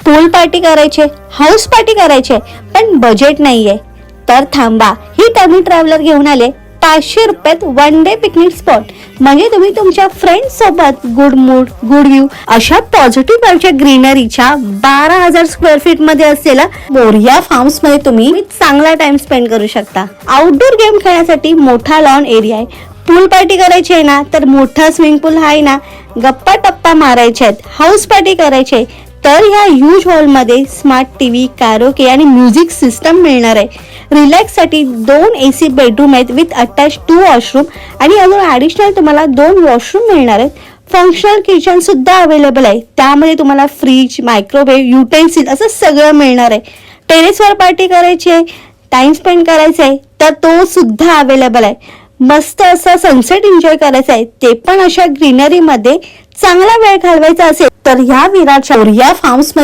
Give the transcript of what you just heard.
पूल party करायचे, house party करायचे, पण बजेट नाहीये, तर थांबा, ही टर्मी ट्रॅव्हलर घेऊन आले 500 रुपयात वन डे पिकनिक स्पॉट. म्हणजे तुम्ही तुमच्या फ्रेंड्स सोबत गुड मूड, गुड व्ह्यू अशा पॉझिटिव्ह वाईबच्या ग्रीनरीच्या 12,000 स्क्वेअर फीट मध्ये असलेला मोरिया फार्म्स मध्ये तुम्ही चांगला टाइम स्पेंड करू शकता. आउटडोर गेम खेळण्यासाठी मोठा लॉन एरिया आहे. पूल पार्टी करायची आहे ना, तर मोठा स्विमिंग पूल आहे ना, गप्पा टप्पा मारायचे आहेत, हाऊस पार्टी करायचे, तर ह्या ह्यूज हॉलमध्ये स्मार्ट टीव्ही, कॅरोके आणि म्युझिक सिस्टम मिळणार आहे. रिलॅक्स साठी 2 AC बेडरूम आहेत विथ अटॅच 2 वॉशरूम आणि अजून ऍडिशनल तुम्हाला 2 वॉशरूम मिळणार आहेत. फंक्शनल किचन सुद्धा अवेलेबल आहे. त्यामध्ये तुम्हाला फ्रीज, मायक्रोवेव्ह, युटेन्सिल असं सगळं मिळणार आहे. टेरेसवर पार्टी करायची आहे, टाइम स्पेंड करायचा आहे, तर तो सुद्धा अवेलेबल आहे. मस्त असा सनसेट एन्जॉय करायचा आहे, ते पण अशा ग्रीनरी मध्ये चांगला वेळ घालवायचा असेल तर ह्या विराटच्या मोरिया फार्म्स मध्ये